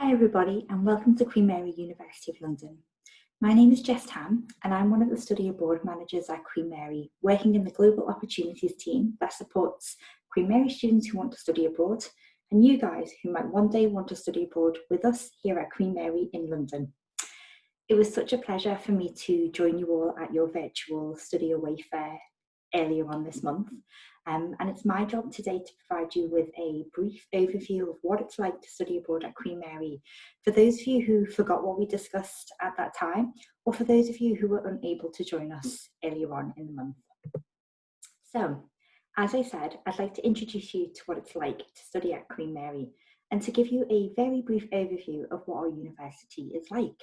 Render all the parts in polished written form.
Hi everybody and welcome to Queen Mary University of London. My name is Jess Tam and I'm one of the study abroad managers at Queen Mary, working in the Global Opportunities team that supports Queen Mary students who want to study abroad and you guys who might one day want to study abroad with us here at Queen Mary in London. It was such a pleasure for me to join you all at your virtual study away fair earlier on this month. And it's my job today to provide you with a brief overview of what it's like to study abroad at Queen Mary, for those of you who forgot what we discussed at that time, or for those of you who were unable to join us earlier on in the month. So, as I said, I'd like to introduce you to what it's like to study at Queen Mary and to give you a very brief overview of what our university is like.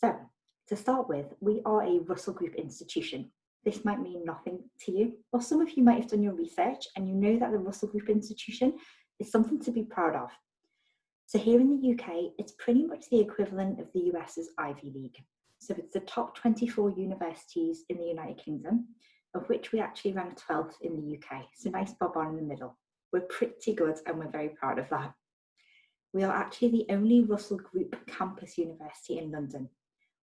So, to start with, we are a Russell Group institution. This might mean nothing to you, or some of you might have done your research and you know that the Russell Group institution is something to be proud of. So here in the UK, it's pretty much the equivalent of the US's Ivy League. So it's the top 24 universities in the United Kingdom, of which we actually rank 12th in the UK. So nice bob on in the middle. We're pretty good and we're very proud of that. We are actually the only Russell Group campus university in London,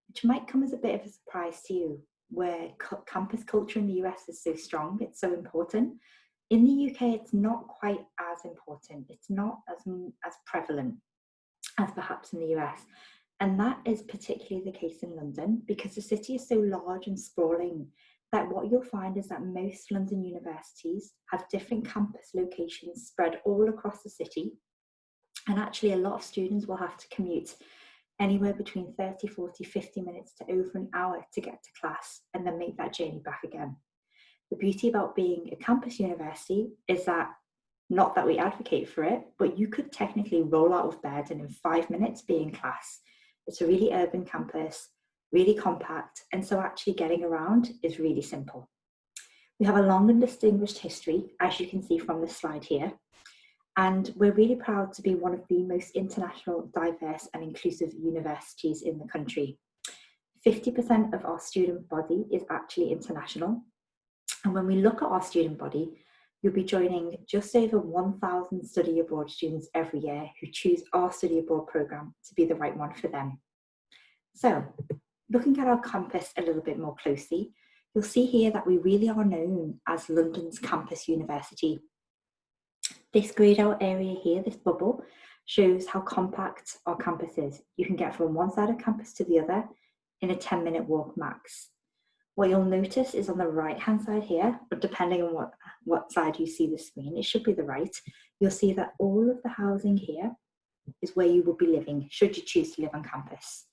which might come as a bit of a surprise to you, where campus culture in the US is so strong, it's so important. In the UK, it's not quite as important. It's not as prevalent as perhaps in the US. And that is particularly the case in London because the city is so large and sprawling that what you'll find is that most London universities have different campus locations spread all across the city. And actually a lot of students will have to commute anywhere between 30, 40, 50 minutes to over an hour to get to class and then make that journey back again. The beauty about being a campus university is that, not that we advocate for it, but you could technically roll out of bed and in 5 minutes be in class. It's a really urban campus, really compact, and so actually getting around is really simple. We have a long and distinguished history, as you can see from this slide here. And we're really proud to be one of the most international, diverse and inclusive universities in the country. 50% of our student body is actually international. And when we look at our student body, you'll be joining just over 1,000 study abroad students every year who choose our study abroad programme to be the right one for them. So, looking at our campus a little bit more closely, you'll see here that we really are known as London's campus university. This greyed out area here, this bubble, shows how compact our campus is. You can get from one side of campus to the other in a 10-minute walk max. What you'll notice is on the right-hand side here, but depending on what side you see the screen, it should be the right, you'll see that all of the housing here is where you will be living, should you choose to live on campus.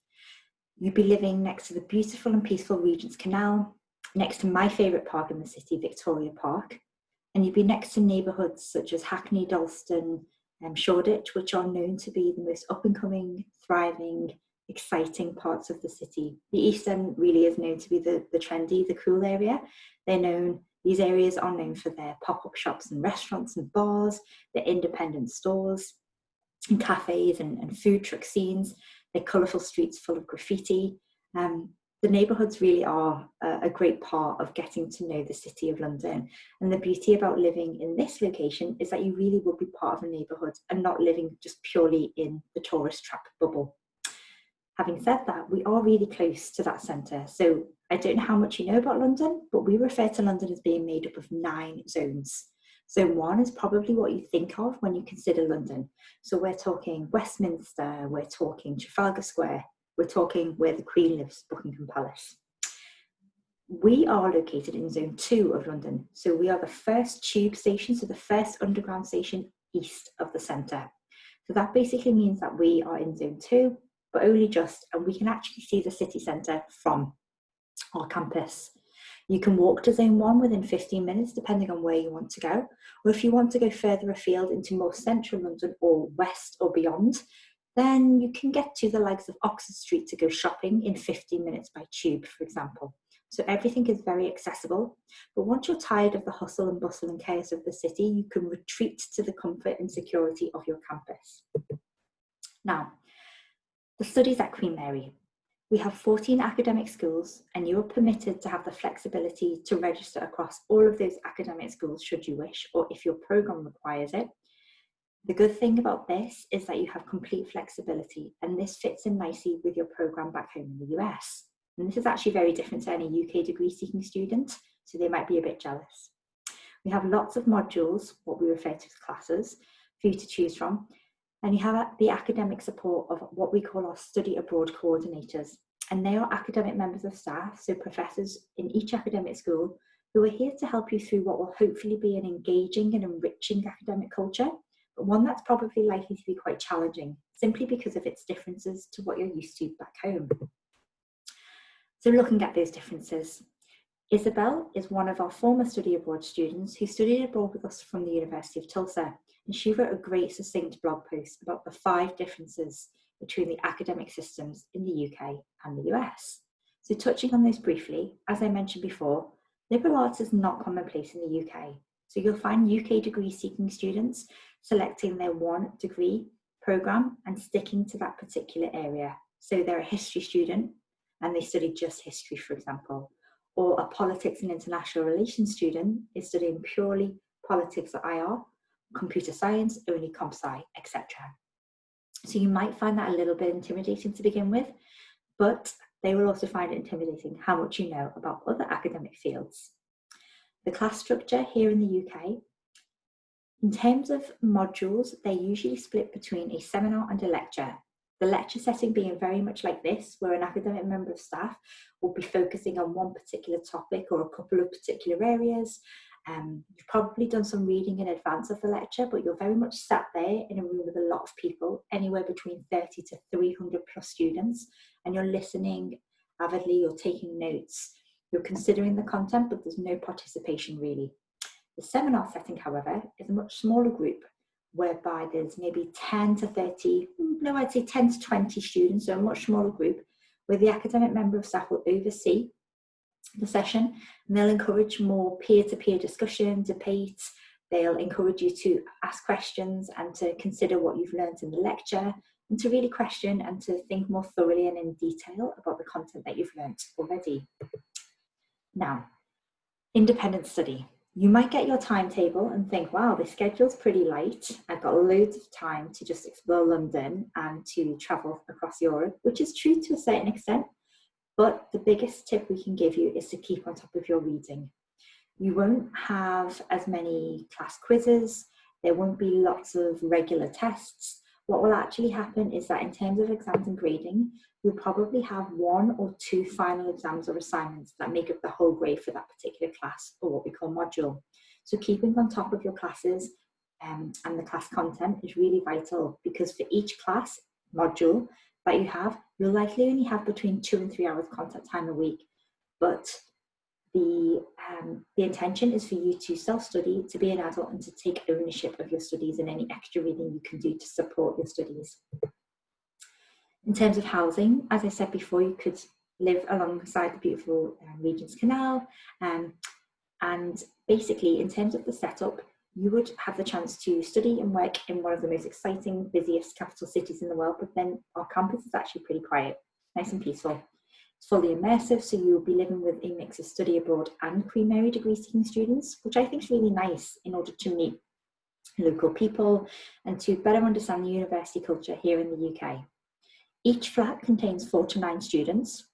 You'll be living next to the beautiful and peaceful Regent's Canal, next to my favourite park in the city, Victoria Park, and you'd be next to neighbourhoods such as Hackney, Dalston and Shoreditch, which are known to be the most up-and-coming, thriving, exciting parts of the city. The East End really is known to be the trendy, the cool area. These areas are known for their pop-up shops and restaurants and bars, their independent stores and cafes and food truck scenes, their colourful streets full of graffiti. The neighbourhoods really are a great part of getting to know the City of London. And the beauty about living in this location is that you really will be part of a neighbourhood and not living just purely in the tourist trap bubble. Having said that, we are really close to that centre. So I don't know how much you know about London, but we refer to London as being made up of 9 zones. Zone 1 is probably what you think of when you consider London. So we're talking Westminster, we're talking Trafalgar Square, we're talking where the Queen lives, Buckingham Palace. We are located in Zone 2 of London. So we are the first tube station, so the first underground station east of the centre. So that basically means that we are in Zone 2, but only just, and we can actually see the city centre from our campus. You can walk to Zone 1 within 15 minutes, depending on where you want to go. Or if you want to go further afield into more central London or west or beyond, then you can get to the likes of Oxford Street to go shopping in 15 minutes by tube, for example. So everything is very accessible. But once you're tired of the hustle and bustle and chaos of the city, you can retreat to the comfort and security of your campus. Now, the studies at Queen Mary. We have 14 academic schools and you are permitted to have the flexibility to register across all of those academic schools should you wish, or if your programme requires it. The good thing about this is that you have complete flexibility, and this fits in nicely with your programme back home in the US. And this is actually very different to any UK degree seeking student, so they might be a bit jealous. We have lots of modules, what we refer to as classes, for you to choose from. And you have the academic support of what we call our study abroad coordinators. And they are academic members of staff, so professors in each academic school, who are here to help you through what will hopefully be an engaging and enriching academic culture, but one that's probably likely to be quite challenging, simply because of its differences to what you're used to back home. So looking at those differences, Isabel is one of our former study abroad students who studied abroad with us from the University of Tulsa, and she wrote a great succinct blog post about the 5 differences between the academic systems in the UK and the US. So touching on those briefly, as I mentioned before, liberal arts is not commonplace in the UK. So you'll find UK degree seeking students selecting their 1 degree programme and sticking to that particular area. So they're a history student and they study just history, for example, or a politics and international relations student is studying purely politics or IR, computer science, only comp sci, etc. So you might find that a little bit intimidating to begin with, but they will also find it intimidating how much you know about other academic fields. The class structure here in the UK, in terms of modules, they're usually split between a seminar and a lecture. The lecture setting being very much like this, where an academic member of staff will be focusing on one particular topic or a couple of particular areas. You've probably done some reading in advance of the lecture, but you're very much sat there in a room with a lot of people, anywhere between 30 to 300 plus students, and you're listening avidly, you're taking notes, you're considering the content, but there's no participation really. The seminar setting, however, is a much smaller group, whereby there's maybe 10 to 30, no, I'd say 10 to 20 students, so a much smaller group, where the academic member of staff will oversee the session, and they'll encourage more peer-to-peer discussion, debates. They'll encourage you to ask questions and to consider what you've learned in the lecture, and to really question and to think more thoroughly and in detail about the content that you've learned already. Now, independent study. You might get your timetable and think, wow, this schedule's pretty light. I've got loads of time to just explore London and to travel across Europe, which is true to a certain extent. But the biggest tip we can give you is to keep on top of your reading. You won't have as many class quizzes. There won't be lots of regular tests. What will actually happen is that in terms of exams and grading, you'll probably have 1 or 2 final exams or assignments that make up the whole grade for that particular class, or what we call module. So keeping on top of your classes and the class content is really vital, because for each class module that you have, you'll likely only have between 2 and 3 hours content time a week. But the intention is for you to self-study, to be an adult, and to take ownership of your studies and any extra reading you can do to support your studies. In terms of housing, as I said before, you could live alongside the beautiful Regent's Canal, and basically in terms of the setup, you would have the chance to study and work in one of the most exciting, busiest capital cities in the world, but then our campus is actually pretty quiet, nice and peaceful. It's fully immersive, so you will be living with a mix of study abroad and Queen Mary degree seeking students, which I think is really nice in order to meet local people and to better understand the university culture here in the UK. Each flat contains 4 to 9 students,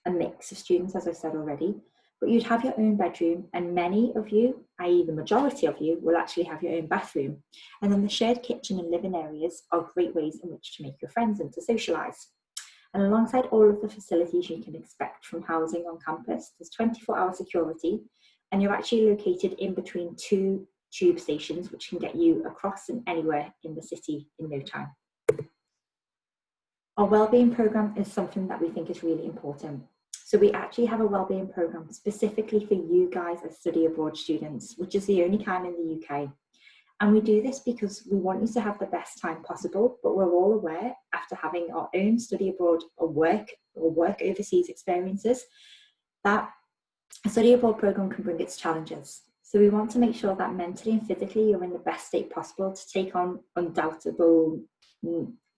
a mix of students, as I said already, but you'd have your own bedroom, and many of you, i.e. the majority of you, will actually have your own bathroom. And then the shared kitchen and living areas are great ways in which to make your friends and to socialise. And alongside all of the facilities you can expect from housing on campus, there's 24-hour security, and you're actually located in between 2 tube stations, which can get you across and anywhere in the city in no time. Our wellbeing programme is something that we think is really important. So we actually have a wellbeing programme specifically for you guys as study abroad students, which is the only kind in the UK. And we do this because we want you to have the best time possible, but we're all aware, after having our own study abroad or work overseas experiences, that a study abroad programme can bring its challenges. So we want to make sure that mentally and physically you're in the best state possible to take on undoubtable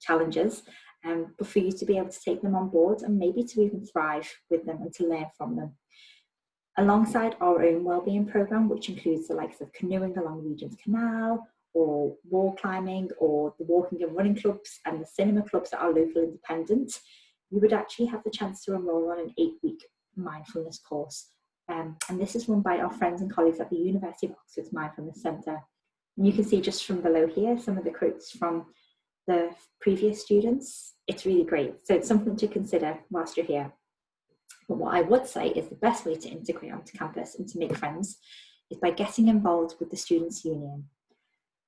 challenges, but for you to be able to take them on board and maybe to even thrive with them and to learn from them. Alongside our own wellbeing programme, which includes the likes of canoeing along Regent's Canal, or wall climbing, or the walking and running clubs and the cinema clubs that are local independent, you would actually have the chance to enrol on an 8-week mindfulness course. And this is run by our friends and colleagues at the University of Oxford's Mindfulness Centre. And you can see just from below here some of the quotes from the previous students. It's really great. So it's something to consider whilst you're here. But what I would say is the best way to integrate onto campus and to make friends is by getting involved with the Students' Union.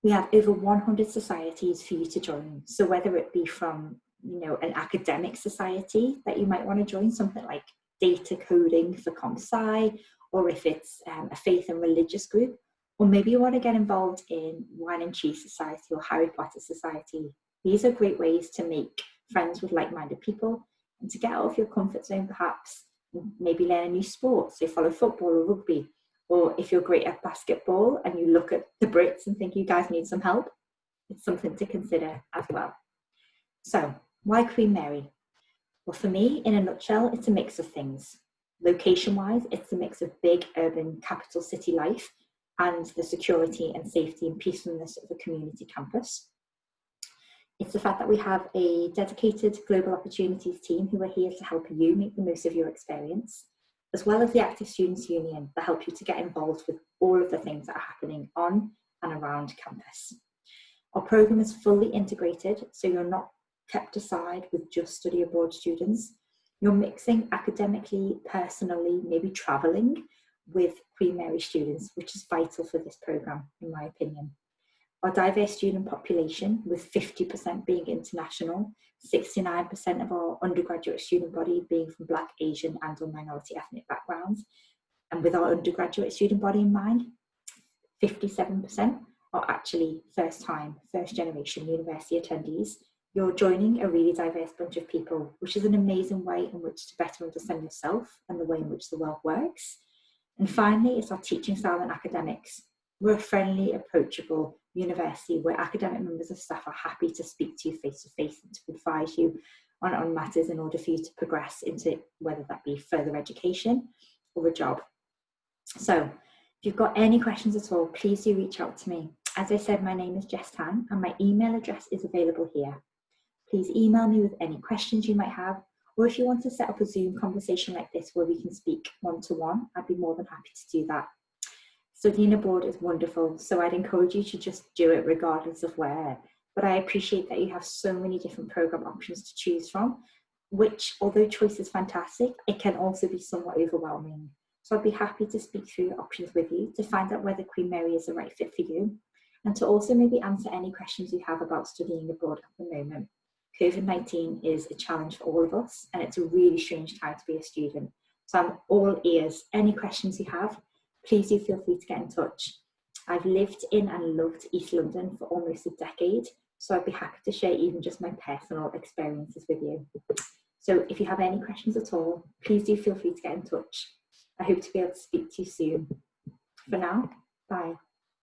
We have over 100 societies for you to join. So whether it be from, an academic society that you might want to join, something like data coding for ComSci, or if it's a faith and religious group, or maybe you want to get involved in Wine and Cheese Society or Harry Potter Society. These are great ways to make friends with like-minded people and to get out of your comfort zone, perhaps, and maybe learn a new sport. So follow football or rugby, or if you're great at basketball and you look at the Brits and think you guys need some help, it's something to consider as well. So why Queen Mary? Well, for me, in a nutshell, it's a mix of things. Location-wise, it's a mix of big urban capital city life and the security and safety and peacefulness of a community campus. It's the fact that we have a dedicated global opportunities team who are here to help you make the most of your experience, as well as the Active Students Union that help you to get involved with all of the things that are happening on and around campus. Our programme is fully integrated, so you're not kept aside with just study abroad students. You're mixing academically, personally, maybe travelling with Queen Mary students, which is vital for this programme, in my opinion. Our diverse student population, with 50% being international, 69% of our undergraduate student body being from Black, Asian and or minority ethnic backgrounds. And with our undergraduate student body in mind, 57% are actually first generation university attendees. You're joining a really diverse bunch of people, which is an amazing way in which to better understand yourself and the way in which the world works. And finally, it's our teaching style and academics. We're a friendly, approachable university where academic members of staff are happy to speak to you face to face and to advise you on matters in order for you to progress into whether that be further education or a job. So if you've got any questions at all, please do reach out to me. As I said, my name is Jess Tan and my email address is available here. Please email me with any questions you might have, or if you want to set up a Zoom conversation like this where we can speak one-to-one, I'd be more than happy to do that. Studying abroad is wonderful, so I'd encourage you to just do it regardless of where. But I appreciate that you have so many different programme options to choose from, which, although choice is fantastic, it can also be somewhat overwhelming. So I'd be happy to speak through your options with you to find out whether Queen Mary is the right fit for you, and to also maybe answer any questions you have about studying abroad at the moment. COVID-19 is a challenge for all of us, and it's a really strange time to be a student. So I'm all ears. Any questions you have, please do feel free to get in touch. I've lived in and loved East London for almost a decade, so I'd be happy to share even just my personal experiences with you. So if you have any questions at all, please do feel free to get in touch. I hope to be able to speak to you soon. For now, bye.